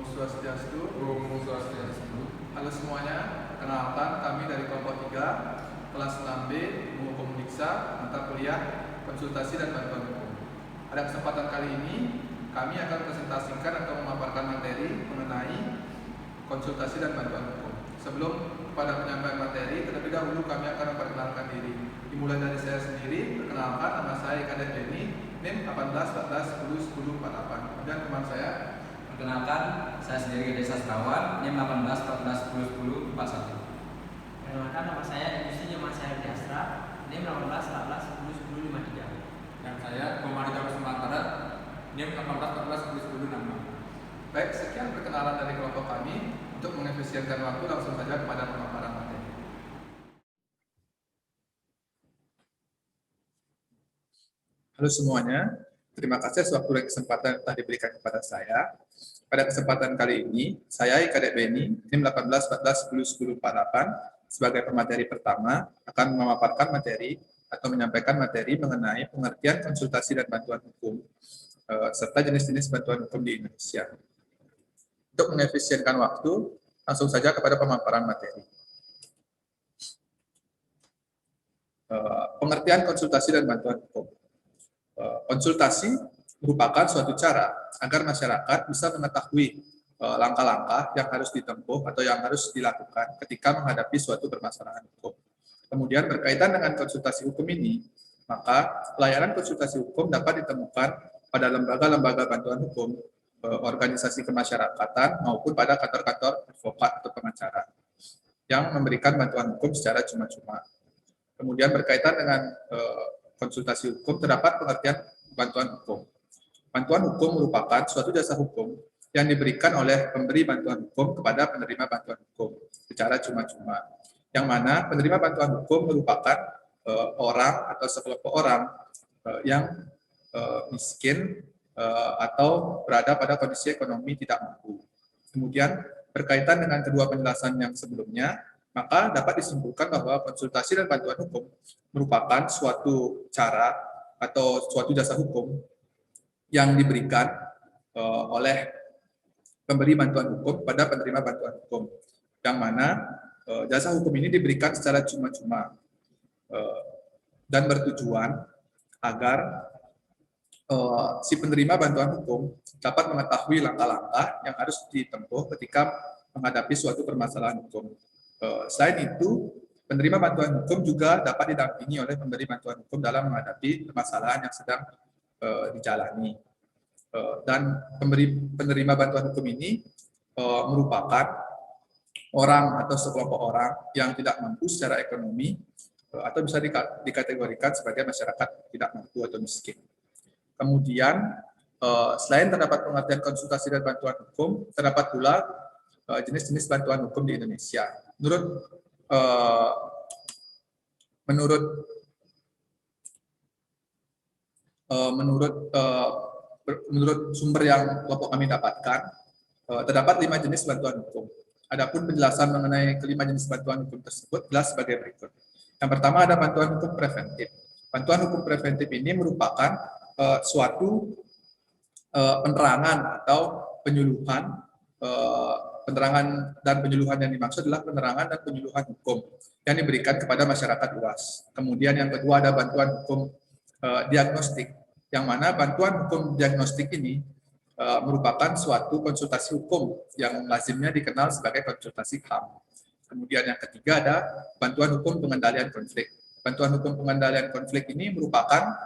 Swastiastu. Om Swastiastu. Halo semuanya, kenalkan kami dari kelompok 3, kelas 6B, Ilmu Hukum Diksa, mata kuliah Konsultasi dan Bantuan Hukum. Pada kesempatan kali ini, kami akan presentasikan atau memaparkan materi mengenai konsultasi dan bantuan hukum. Sebelum pada penyampaian materi, terlebih dahulu kami akan memperkenalkan diri. Dimulai dari saya sendiri, perkenalkan, nama saya Kadek Benny, NIM 18 14 10 10 48. Kemudian teman saya, perkenalkan, saya sendiri Gede Sastrawan, NIM 18 14 10 10 41. Perkenalkan, nama saya Industri Nyoman Syahir Diastra, NIM 18 14 10 10 53. Dan saya Komando Sumatera, NIM 18 14 10 10 66. baik, sekian perkenalan dari kelompok kami. Untuk mengefisienkan waktu, langsung saja kepada pemaparan materi. Halo semuanya, terima kasih atas waktu dan kesempatan yang telah diberikan kepada saya. Pada kesempatan kali ini, saya Kadek Benny, NIM 18 14 10 10 48, sebagai pemateri pertama akan memaparkan materi atau menyampaikan materi mengenai pengertian konsultasi dan bantuan hukum serta jenis-jenis bantuan hukum di Indonesia. Untuk mengefisienkan waktu, langsung saja kepada pemaparan materi. Pengertian konsultasi dan bantuan hukum. Konsultasi merupakan suatu cara agar masyarakat bisa mengetahui langkah-langkah yang harus ditempuh atau yang harus dilakukan ketika menghadapi suatu permasalahan hukum. Kemudian berkaitan dengan konsultasi hukum ini, maka pelayanan konsultasi hukum dapat ditemukan pada lembaga-lembaga bantuan hukum, organisasi kemasyarakatan, maupun pada kantor-kantor advokat atau pengacara yang memberikan bantuan hukum secara cuma-cuma. Kemudian berkaitan dengan konsultasi hukum, terdapat pengertian bantuan hukum. Bantuan hukum merupakan suatu jasa hukum yang diberikan oleh pemberi bantuan hukum kepada penerima bantuan hukum secara cuma-cuma. Yang mana penerima bantuan hukum merupakan orang atau sekelompok orang yang miskin atau berada pada kondisi ekonomi tidak mampu. Kemudian berkaitan dengan kedua penjelasan yang sebelumnya, maka dapat disimpulkan bahwa konsultasi dan bantuan hukum merupakan suatu cara atau suatu jasa hukum yang diberikan oleh pemberi bantuan hukum pada penerima bantuan hukum, yang mana jasa hukum ini diberikan secara cuma-cuma dan bertujuan agar si penerima bantuan hukum dapat mengetahui langkah-langkah yang harus ditempuh ketika menghadapi suatu permasalahan hukum. Selain itu, penerima bantuan hukum juga dapat didampingi oleh pemberi bantuan hukum dalam menghadapi permasalahan yang sedang dijalani. Dan penerima bantuan hukum ini merupakan orang atau sekelompok orang yang tidak mampu secara ekonomi atau bisa dikategorikan sebagai masyarakat tidak mampu atau miskin. Kemudian, selain terdapat pengertian konsultasi dan bantuan hukum, terdapat pula jenis-jenis bantuan hukum di Indonesia. Menurut sumber yang kelompok kami dapatkan, terdapat 5 jenis bantuan hukum. Adapun penjelasan mengenai kelima jenis bantuan hukum tersebut jelas sebagai berikut. Yang pertama ada bantuan hukum preventif. Bantuan hukum preventif ini merupakan suatu penerangan atau penyuluhan. Penerangan dan penyuluhan yang dimaksud adalah penerangan dan penyuluhan hukum yang diberikan kepada masyarakat luas. Kemudian yang kedua ada bantuan hukum diagnostik, yang mana bantuan hukum diagnostik ini merupakan suatu konsultasi hukum yang lazimnya dikenal sebagai konsultasi HAM. Kemudian yang ketiga ada bantuan hukum pengendalian konflik. Bantuan hukum pengendalian konflik ini merupakan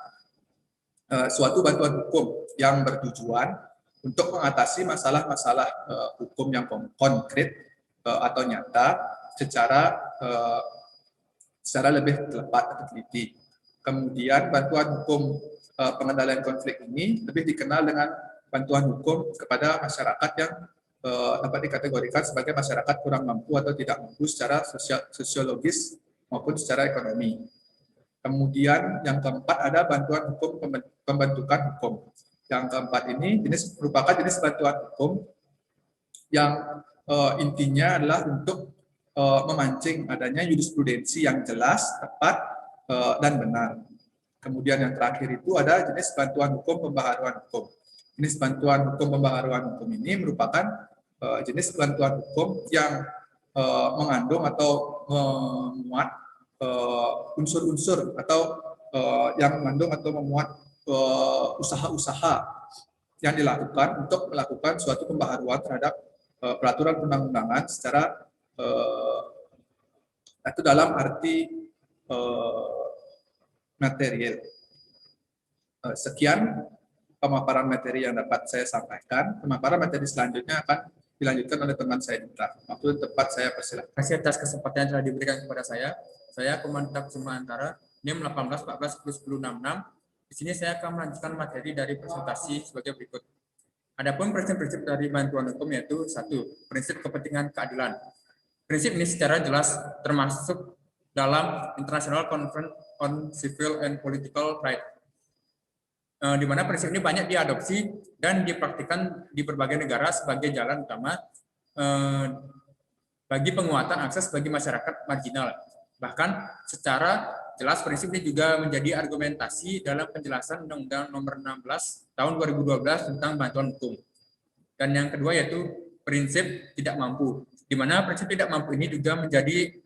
suatu bantuan hukum yang bertujuan untuk mengatasi masalah-masalah hukum yang konkret atau nyata secara lebih tepat atau teliti. Kemudian bantuan hukum pengendalian konflik ini lebih dikenal dengan bantuan hukum kepada masyarakat yang dapat dikategorikan sebagai masyarakat kurang mampu atau tidak mampu secara sosiologis maupun secara ekonomi. Kemudian yang keempat ada bantuan hukum pembentukan hukum. Yang keempat ini merupakan jenis bantuan hukum yang intinya adalah untuk memancing adanya jurisprudensi yang jelas, tepat, dan benar. Kemudian yang terakhir itu ada jenis bantuan hukum pembaharuan hukum. Jenis bantuan hukum pembaharuan hukum ini merupakan jenis bantuan hukum yang mengandung atau memuat unsur-unsur atau yang mengandung atau memuat usaha-usaha yang dilakukan untuk melakukan suatu pembaharuan terhadap peraturan undang-undangan secara itu dalam arti material. Sekian pemaparan materi yang dapat saya sampaikan. Pemaparan materi selanjutnya akan dilanjutkan oleh teman saya Dita. Waktu tepat saya persilakan. Terima kasih atas kesempatan yang telah diberikan kepada saya. Saya Komandan Kusuma Antara, NIM 18 14 10 66. Di sini saya akan melanjutkan materi dari presentasi sebagai berikut. Adapun prinsip-prinsip dari bantuan hukum yaitu 1. Prinsip kepentingan keadilan. Prinsip ini secara jelas termasuk dalam International Conference on Civil and Political Rights, di mana prinsip ini banyak diadopsi dan dipraktikkan di berbagai negara sebagai jalan utama bagi penguatan akses bagi masyarakat marginal. Bahkan secara jelas prinsip ini juga menjadi argumentasi dalam penjelasan Undang-Undang Nomor 16 Tahun 2012 tentang bantuan hukum. Dan yang kedua yaitu prinsip tidak mampu, di mana prinsip tidak mampu ini juga menjadi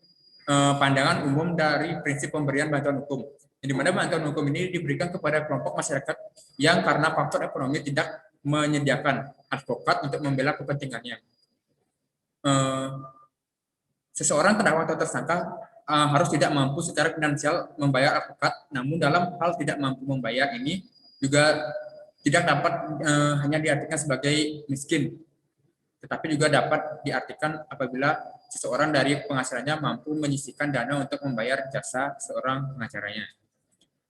pandangan umum dari prinsip pemberian bantuan hukum, di mana bantuan hukum ini diberikan kepada kelompok masyarakat yang karena faktor ekonomi tidak menyediakan advokat untuk membela kepentingannya. Seseorang terdakwa atau tersangka harus tidak mampu secara finansial membayar advokat, namun dalam hal tidak mampu membayar ini juga tidak dapat hanya diartikan sebagai miskin, tetapi juga dapat diartikan apabila seseorang dari penghasilannya mampu menyisihkan dana untuk membayar jasa seorang pengacaranya.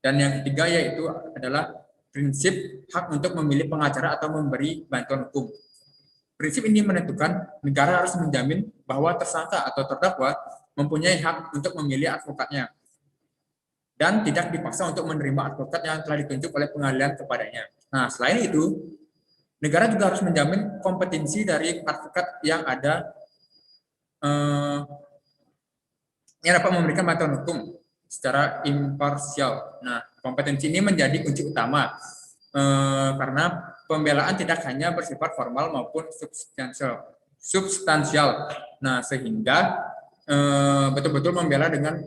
Dan yang ketiga yaitu adalah prinsip hak untuk memilih pengacara atau memberi bantuan hukum. Prinsip ini menentukan negara harus menjamin bahwa tersangka atau terdakwa mempunyai hak untuk memilih advokatnya dan tidak dipaksa untuk menerima advokat yang telah ditunjuk oleh pengadilan kepadanya. Nah, selain itu, negara juga harus menjamin kompetensi dari advokat yang ada yang dapat memberikan bantuan hukum secara imparsial. Nah, kompetensi ini menjadi kunci utama karena pembelaan tidak hanya bersifat formal maupun substansial. Nah, sehingga betul-betul membela dengan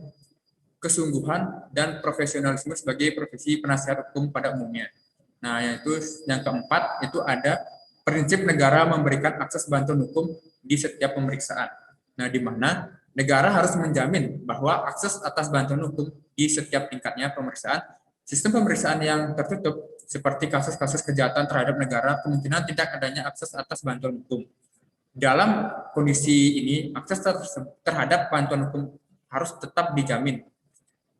kesungguhan dan profesionalisme sebagai profesi penasihat hukum pada umumnya. Nah, yaitu yang keempat itu ada prinsip negara memberikan akses bantuan hukum di setiap pemeriksaan. Nah, di mana negara harus menjamin bahwa akses atas bantuan hukum di setiap tingkatnya pemeriksaan. Sistem pemeriksaan yang tertutup seperti kasus-kasus kejahatan terhadap negara kemungkinan tidak adanya akses atas bantuan hukum. Dalam kondisi ini, akses terhadap bantuan hukum harus tetap dijamin.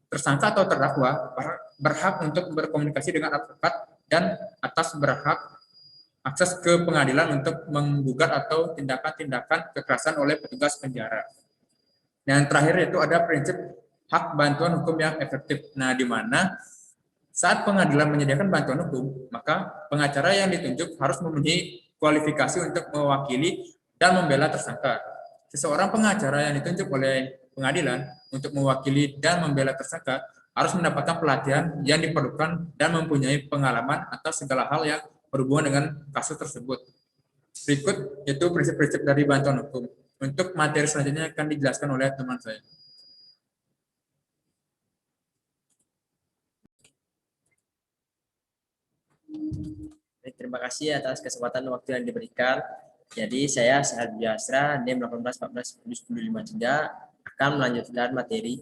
Tersangka atau terdakwa berhak untuk berkomunikasi dengan advokat dan atas berhak akses ke pengadilan untuk menggugat atau tindakan-tindakan kekerasan oleh petugas penjara. Dan terakhir itu ada prinsip hak bantuan hukum yang efektif. Nah, di mana saat pengadilan menyediakan bantuan hukum, maka pengacara yang ditunjuk harus memenuhi kualifikasi untuk mewakili dan membela tersangka. Seseorang pengacara yang ditunjuk oleh pengadilan untuk mewakili dan membela tersangka harus mendapatkan pelatihan yang diperlukan dan mempunyai pengalaman atas segala hal yang berhubungan dengan kasus tersebut. Berikut yaitu prinsip-prinsip dari bantuan hukum. Untuk materi selanjutnya akan dijelaskan oleh teman saya. Terima kasih atas kesempatan waktu yang diberikan. Jadi saya Sahal Biasra, NIM 18 14 10 53 akan melanjutkan materi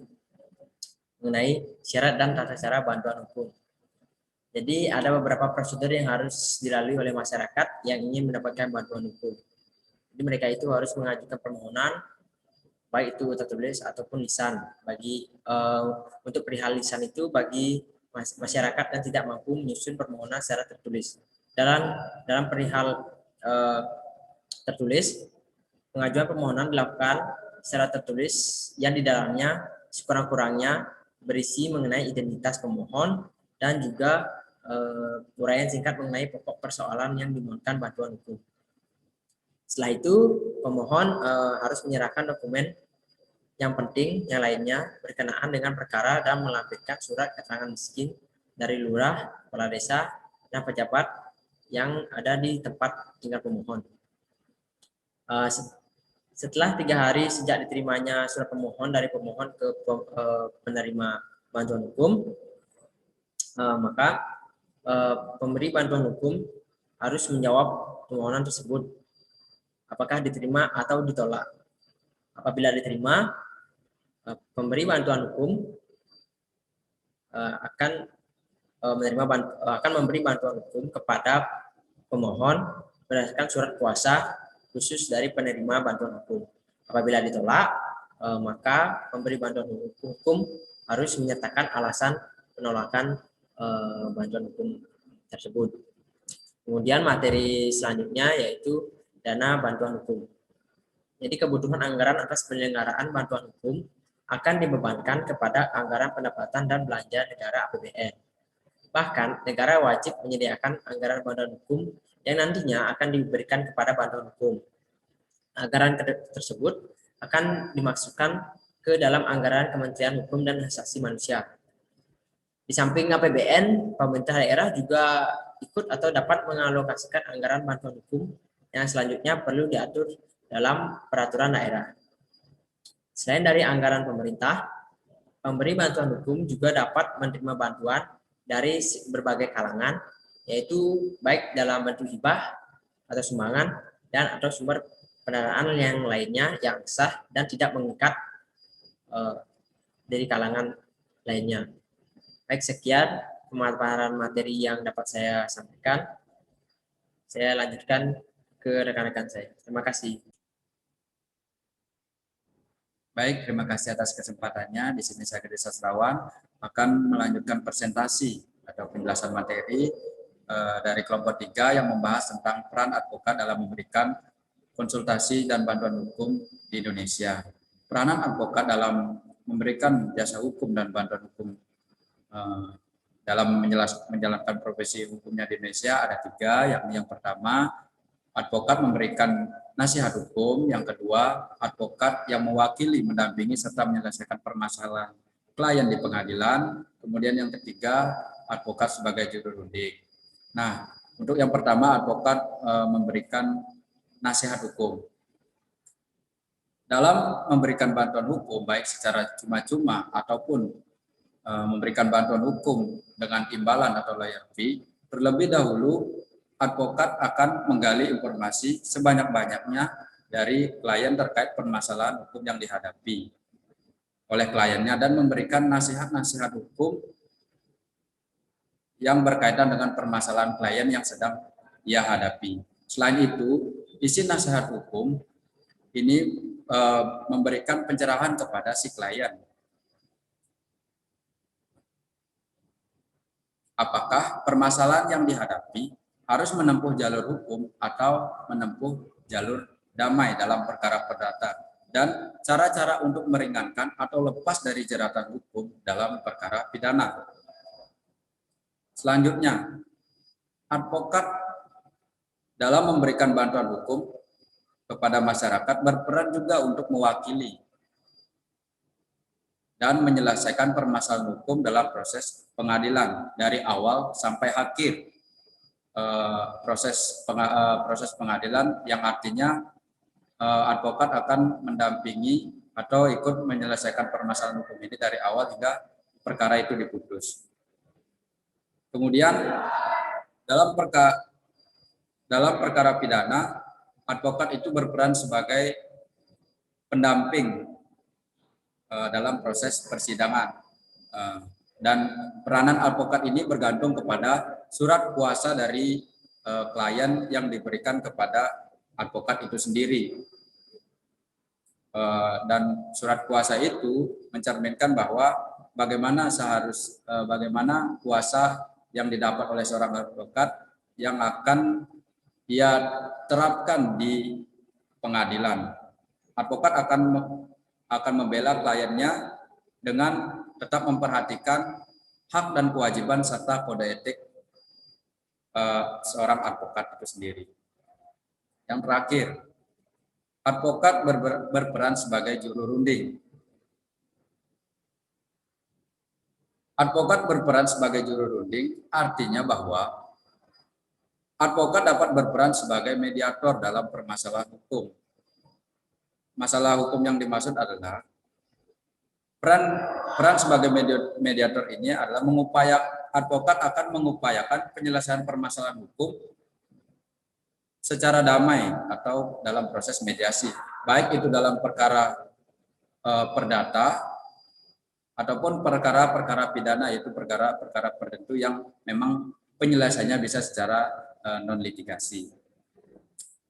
mengenai syarat dan tata cara bantuan hukum. Jadi ada beberapa prosedur yang harus dilalui oleh masyarakat yang ingin mendapatkan bantuan hukum. Jadi mereka itu harus mengajukan permohonan, baik itu tertulis ataupun lisan. Untuk perihal lisan itu bagi masyarakat yang tidak mampu menyusun permohonan secara tertulis. Dalam perihal tertulis, pengajuan permohonan dilakukan secara tertulis yang di dalamnya sekurang-kurangnya berisi mengenai identitas pemohon dan juga uraian singkat mengenai pokok persoalan yang dimohonkan bantuan hukum. Setelah itu, pemohon harus menyerahkan dokumen yang penting yang lainnya berkenaan dengan perkara dan melampirkan surat keterangan miskin dari lurah, kepala desa, dan pejabat yang ada di tempat tinggal pemohon. Setelah 3 hari sejak diterimanya surat pemohon dari pemohon ke penerima bantuan hukum, maka pemberi bantuan hukum harus menjawab permohonan tersebut apakah diterima atau ditolak. Apabila diterima, pemberi bantuan hukum akan memberi bantuan hukum kepada pemohon berdasarkan surat kuasa khusus dari penerima bantuan hukum. Apabila ditolak, maka pemberi bantuan hukum harus menyertakan alasan penolakan bantuan hukum tersebut. Kemudian materi selanjutnya yaitu dana bantuan hukum. Jadi kebutuhan anggaran atas penyelenggaraan bantuan hukum akan dibebankan kepada anggaran pendapatan dan belanja negara APBN. Bahkan negara wajib menyediakan anggaran bantuan hukum yang nantinya akan diberikan kepada bantuan hukum. Anggaran tersebut akan dimasukkan ke dalam anggaran Kementerian Hukum dan Hak Asasi Manusia. Di samping APBN, pemerintah daerah juga ikut atau dapat mengalokasikan anggaran bantuan hukum yang selanjutnya perlu diatur dalam peraturan daerah. Selain dari anggaran pemerintah, pemberi bantuan hukum juga dapat menerima bantuan dari berbagai kalangan, yaitu baik dalam bentuk hibah atau sumbangan dan atau sumber pendanaan yang lainnya yang sah dan tidak mengikat dari kalangan lainnya. Baik, sekian pemaparan materi yang dapat saya sampaikan. Saya lanjutkan ke rekan-rekan saya. Terima kasih. Baik, terima kasih atas kesempatannya. Di sini saya Gede Sastrawan akan melanjutkan presentasi atau penjelasan materi dari kelompok 3 yang membahas tentang peran advokat dalam memberikan konsultasi dan bantuan hukum di Indonesia. Peranan advokat dalam memberikan jasa hukum dan bantuan hukum dalam menjalankan profesi hukumnya di Indonesia ada 3, yakni yang pertama, advokat memberikan nasihat hukum, yang kedua, advokat yang mewakili, mendampingi, serta menyelesaikan permasalahan klien di pengadilan, kemudian yang ketiga, advokat sebagai juru runding. Nah, untuk yang pertama, advokat memberikan nasihat hukum. Dalam memberikan bantuan hukum, baik secara cuma-cuma ataupun memberikan bantuan hukum dengan imbalan atau lawyer fee, terlebih dahulu advokat akan menggali informasi sebanyak-banyaknya dari klien terkait permasalahan hukum yang dihadapi oleh kliennya dan memberikan nasihat-nasihat hukum yang berkaitan dengan permasalahan klien yang sedang ia hadapi. Selain itu, isi nasihat hukum ini memberikan pencerahan kepada si klien. Apakah permasalahan yang dihadapi harus menempuh jalur hukum atau menempuh jalur damai dalam perkara perdata, dan cara-cara untuk meringankan atau lepas dari jeratan hukum dalam perkara pidana. Selanjutnya, advokat dalam memberikan bantuan hukum kepada masyarakat berperan juga untuk mewakili dan menyelesaikan permasalahan hukum dalam proses pengadilan dari awal sampai akhir proses pengadilan, yang artinya advokat akan mendampingi atau ikut menyelesaikan permasalahan hukum ini dari awal hingga perkara itu diputus. Kemudian dalam perkara pidana, advokat itu berperan sebagai pendamping dalam proses persidangan, dan peranan advokat ini bergantung kepada surat kuasa dari klien yang diberikan kepada advokat itu sendiri, dan surat kuasa itu mencerminkan bahwa bagaimana kuasa yang didapat oleh seorang advokat yang akan ia terapkan di pengadilan. Advokat akan membela kliennya dengan tetap memperhatikan hak dan kewajiban serta kode etik seorang advokat itu sendiri. Yang terakhir, advokat berperan sebagai juru runding. Advokat berperan sebagai juru runding artinya bahwa advokat dapat berperan sebagai mediator dalam permasalahan hukum masalah hukum yang dimaksud adalah peran sebagai mediator ini adalah advokat akan mengupayakan penyelesaian permasalahan hukum secara damai atau dalam proses mediasi, baik itu dalam perkara perdata ataupun perkara-perkara pidana, yaitu perkara-perkara tertentu yang memang penyelesaiannya bisa secara non litigasi.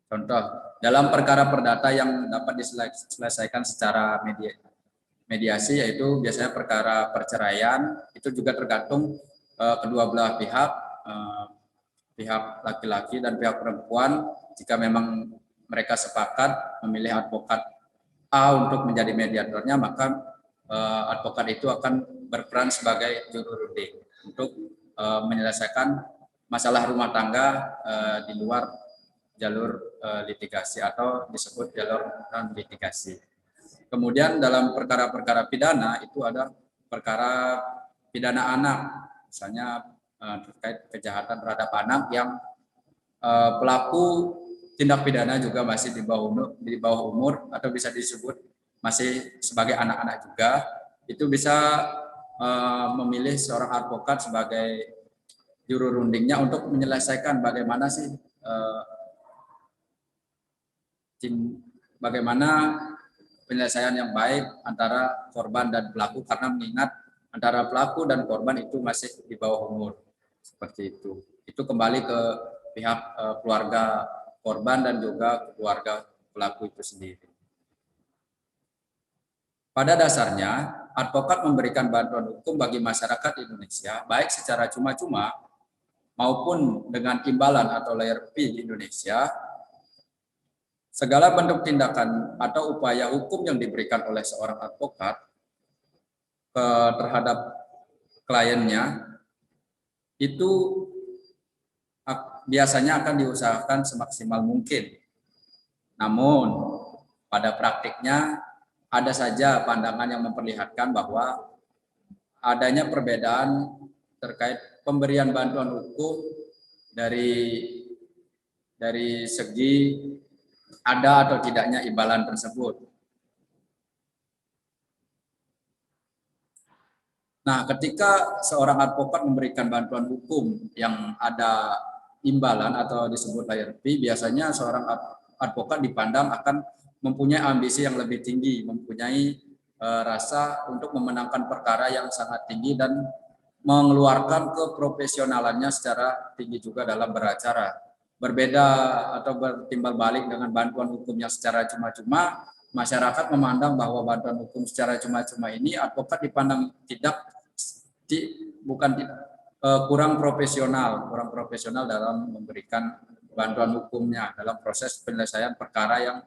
Contoh, dalam perkara perdata yang dapat diselesaikan secara mediasi, yaitu biasanya perkara perceraian, itu juga tergantung kedua belah pihak, pihak laki-laki dan pihak perempuan, jika memang mereka sepakat memilih advokat A untuk menjadi mediatornya, maka advokat itu akan berperan sebagai juru runding untuk menyelesaikan masalah rumah tangga di luar jalur litigasi atau disebut jalur non litigasi. Kemudian dalam perkara-perkara pidana itu ada perkara pidana anak, misalnya terkait kejahatan terhadap anak yang pelaku tindak pidana juga masih di bawah umur atau bisa disebut masih sebagai anak-anak juga, itu bisa memilih seorang advokat sebagai juru rundingnya untuk menyelesaikan bagaimana penyelesaian yang baik antara korban dan pelaku, karena mengingat antara pelaku dan korban itu masih di bawah umur, seperti itu. Itu kembali ke pihak keluarga korban dan juga keluarga pelaku itu sendiri. Pada dasarnya, advokat memberikan bantuan hukum bagi masyarakat Indonesia, baik secara cuma-cuma maupun dengan imbalan atau lawyer fee di Indonesia. Segala bentuk tindakan atau upaya hukum yang diberikan oleh seorang advokat terhadap kliennya itu biasanya akan diusahakan semaksimal mungkin. Namun pada praktiknya ada saja pandangan yang memperlihatkan bahwa adanya perbedaan terkait pemberian bantuan hukum dari segi ada atau tidaknya imbalan tersebut. Nah, ketika seorang advokat memberikan bantuan hukum yang ada imbalan atau disebut lawyer fee, biasanya seorang advokat dipandang akan mempunyai ambisi yang lebih tinggi, mempunyai rasa untuk memenangkan perkara yang sangat tinggi dan mengeluarkan keprofesionalannya secara tinggi juga dalam beracara. Berbeda atau bertimbal balik dengan bantuan hukum yang secara cuma-cuma, masyarakat memandang bahwa bantuan hukum secara cuma-cuma ini advokat dipandang kurang profesional dalam memberikan bantuan hukumnya dalam proses penyelesaian perkara yang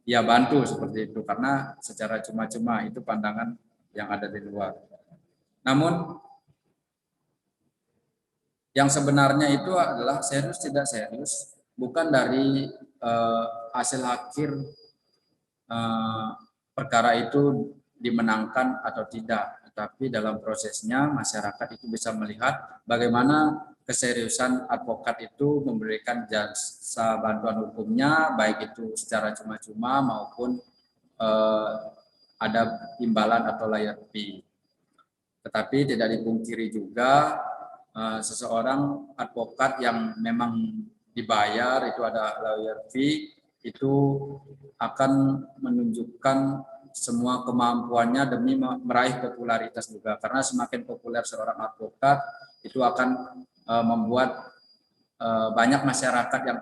dia bantu, seperti itu, karena secara cuma-cuma. Itu pandangan yang ada di luar. Namun yang sebenarnya itu adalah serius tidak serius bukan dari hasil akhir perkara itu dimenangkan atau tidak, tetapi dalam prosesnya masyarakat itu bisa melihat bagaimana keseriusan advokat itu memberikan jasa bantuan hukumnya, baik itu secara cuma-cuma maupun ada imbalan atau lawyer fee. Tetapi tidak dipungkiri juga seseorang advokat yang memang dibayar itu ada lawyer fee, itu akan menunjukkan semua kemampuannya demi meraih popularitas juga, karena semakin populer seorang advokat itu akan membuat banyak masyarakat yang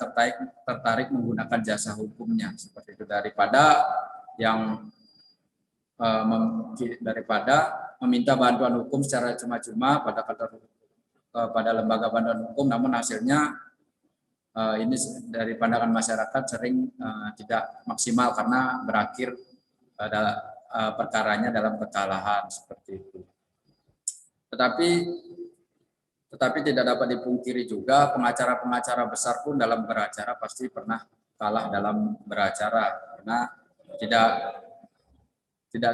tertarik menggunakan jasa hukumnya, seperti itu, daripada meminta bantuan hukum secara cuma-cuma pada lembaga bantuan hukum, namun hasilnya ini dari pandangan masyarakat sering tidak maksimal karena berakhir perkaranya dalam kekalahan, seperti itu. Tetapi tidak dapat dipungkiri juga pengacara-pengacara besar pun dalam beracara pasti pernah kalah dalam beracara, karena tidak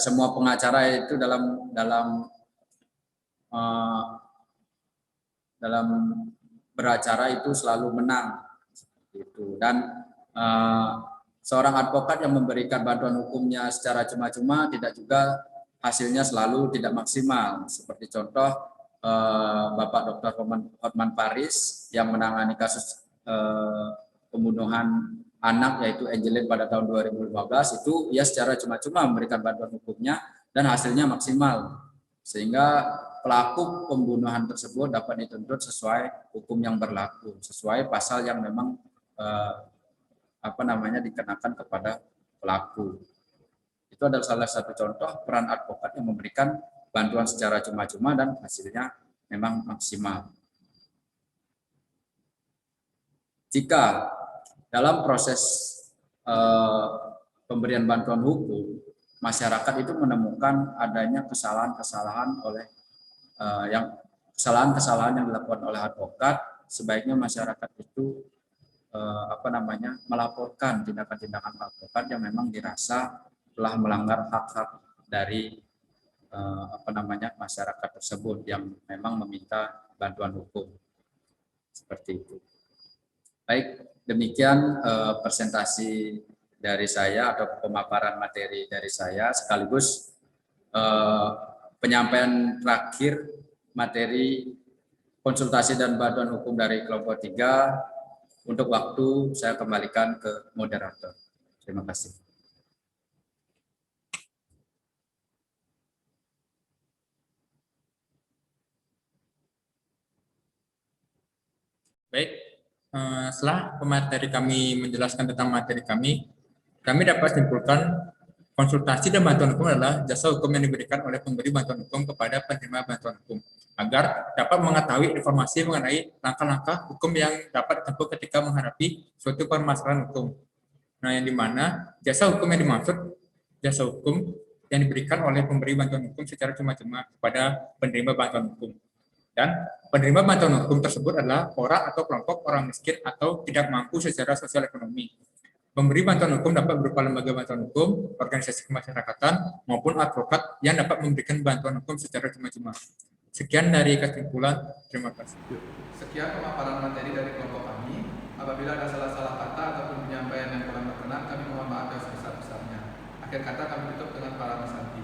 semua pengacara itu dalam beracara itu selalu menang, seperti itu. Dan seorang advokat yang memberikan bantuan hukumnya secara cuma-cuma tidak juga hasilnya selalu tidak maksimal. Seperti contoh Bapak Dr. Hotman Paris yang menangani kasus pembunuhan anak yaitu Angelin pada tahun 2015, itu ia secara cuma-cuma memberikan bantuan hukumnya dan hasilnya maksimal. Sehingga pelaku pembunuhan tersebut dapat dituntut sesuai hukum yang berlaku, sesuai pasal yang memang dikenakan kepada pelaku. Itu adalah salah satu contoh peran advokat yang memberikan bantuan secara cuma-cuma dan hasilnya memang maksimal. Jika dalam proses pemberian bantuan hukum, masyarakat itu menemukan adanya kesalahan-kesalahan kesalahan-kesalahan yang dilakukan oleh advokat, sebaiknya masyarakat itu melaporkan tindakan-tindakan advokat yang memang dirasa telah melanggar hak-hak dari masyarakat tersebut yang memang meminta bantuan hukum. Seperti itu. Baik, demikian presentasi dari saya atau pemaparan materi dari saya, sekaligus penyampaian terakhir materi konsultasi dan bantuan hukum dari kelompok 3. Untuk waktu saya kembalikan ke moderator. Terima kasih. Baik, setelah pemateri kami menjelaskan tentang materi kami dapat simpulkan konsultasi dan bantuan hukum adalah jasa hukum yang diberikan oleh pemberi bantuan hukum kepada penerima bantuan hukum agar dapat mengetahui informasi mengenai langkah-langkah hukum yang dapat ditempuh ketika menghadapi suatu permasalahan hukum. Nah, yang dimana jasa hukum yang dimaksud jasa hukum yang diberikan oleh pemberi bantuan hukum secara cuma-cuma kepada penerima bantuan hukum. Dan penerima bantuan hukum tersebut adalah orang atau kelompok orang miskin atau tidak mampu secara sosial ekonomi. Pemberi bantuan hukum dapat berupa lembaga bantuan hukum, organisasi kemasyarakatan, maupun advokat yang dapat memberikan bantuan hukum secara cuma-cuma. Sekian dari kesimpulan. Terima kasih. Sekian pemaparan materi dari kelompok kami. Apabila ada salah-salah kata ataupun penyampaian yang kurang berkenan, kami mohon maaf yang sebesar-besarnya. Akhir kata kami tutup dengan para Santi.